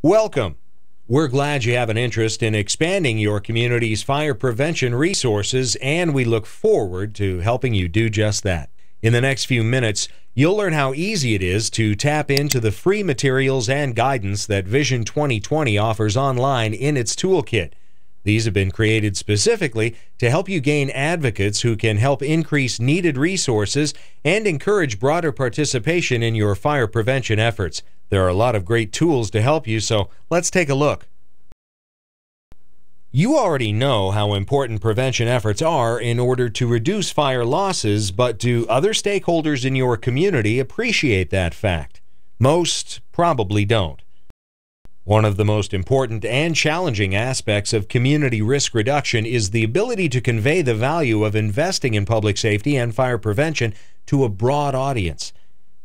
Welcome. We're glad you have an interest in expanding your community's fire prevention resources, and we look forward to helping you do just that. In the next few minutes, you'll learn how easy it is to tap into the free materials and guidance that Vision 2020 offers online in its toolkit. These have been created specifically to help you gain advocates who can help increase needed resources and encourage broader participation in your fire prevention efforts. There are a lot of great tools to help you, so let's take a look. You already know how important prevention efforts are in order to reduce fire losses, but do other stakeholders in your community appreciate that fact? Most probably don't. One of the most important and challenging aspects of community risk reduction is the ability to convey the value of investing in public safety and fire prevention to a broad audience.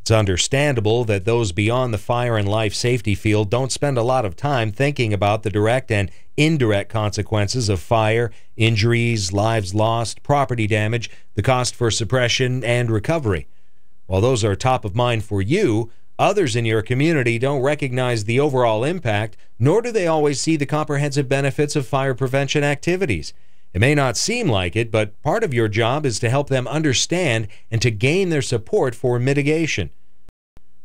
It's understandable that those beyond the fire and life safety field don't spend a lot of time thinking about the direct and indirect consequences of fire, injuries, lives lost, property damage, the cost for suppression, and recovery. While those are top of mind for you, others in your community don't recognize the overall impact, nor do they always see the comprehensive benefits of fire prevention activities. It may not seem like it, but part of your job is to help them understand and to gain their support for mitigation.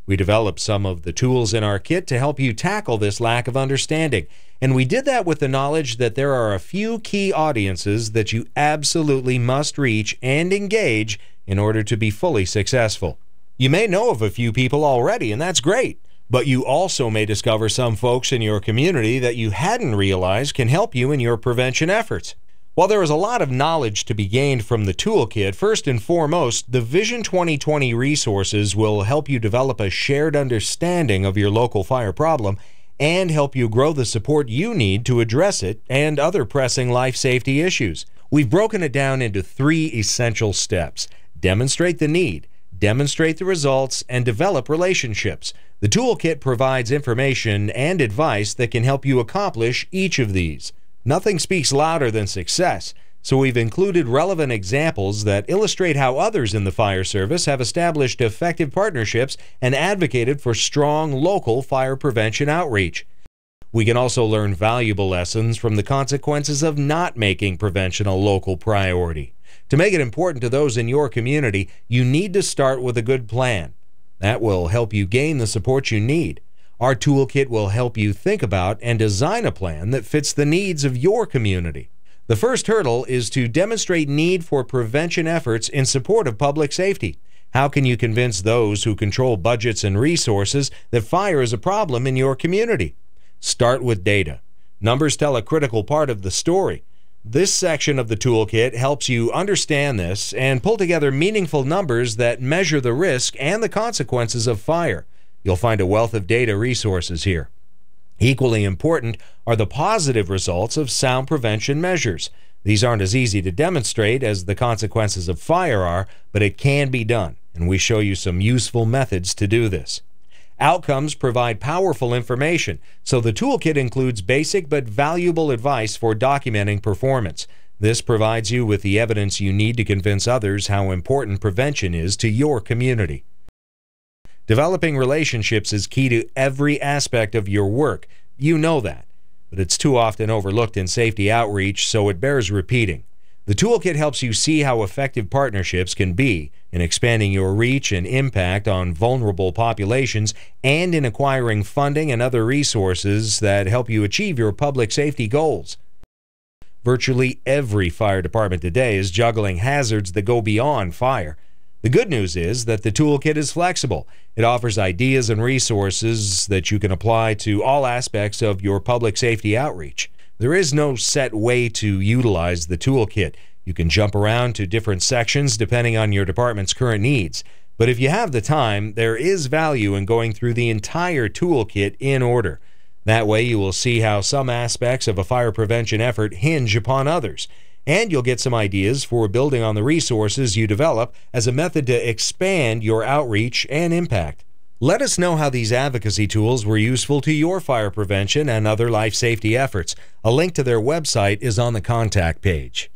We developed some of the tools in our kit to help you tackle this lack of understanding, and we did that with the knowledge that there are a few key audiences that you absolutely must reach and engage in order to be fully successful. You may know of a few people already, and that's great, but you also may discover some folks in your community that you hadn't realized can help you in your prevention efforts. While there is a lot of knowledge to be gained from the toolkit, first and foremost, the Vision 2020 resources will help you develop a shared understanding of your local fire problem and help you grow the support you need to address it and other pressing life safety issues. We've broken it down into 3 essential steps: demonstrate the need, demonstrate the results, and develop relationships. The toolkit provides information and advice that can help you accomplish each of these. Nothing speaks louder than success, so we've included relevant examples that illustrate how others in the fire service have established effective partnerships and advocated for strong local fire prevention outreach. We can also learn valuable lessons from the consequences of not making prevention a local priority. To make it important to those in your community, you need to start with a good plan. That will help you gain the support you need. Our toolkit will help you think about and design a plan that fits the needs of your community. The first hurdle is to demonstrate need for prevention efforts in support of public safety. How can you convince those who control budgets and resources that fire is a problem in your community? Start with data. Numbers tell a critical part of the story. This section of the toolkit helps you understand this and pull together meaningful numbers that measure the risk and the consequences of fire. You'll find a wealth of data resources here. Equally important are the positive results of sound prevention measures. These aren't as easy to demonstrate as the consequences of fire are, but it can be done, and we show you some useful methods to do this. Outcomes provide powerful information, so the toolkit includes basic but valuable advice for documenting performance. This provides you with the evidence you need to convince others how important prevention is to your community. Developing relationships is key to every aspect of your work. You know that, but it's too often overlooked in safety outreach, so it bears repeating. The toolkit helps you see how effective partnerships can be in expanding your reach and impact on vulnerable populations and in acquiring funding and other resources that help you achieve your public safety goals. Virtually every fire department today is juggling hazards that go beyond fire. The good news is that the toolkit is flexible. It offers ideas and resources that you can apply to all aspects of your public safety outreach. There is no set way to utilize the toolkit. You can jump around to different sections depending on your department's current needs. But if you have the time, there is value in going through the entire toolkit in order. That way you will see how some aspects of a fire prevention effort hinge upon others. And you'll get some ideas for building on the resources you develop as a method to expand your outreach and impact. Let us know how these advocacy tools were useful to your fire prevention and other life safety efforts. A link to their website is on the contact page.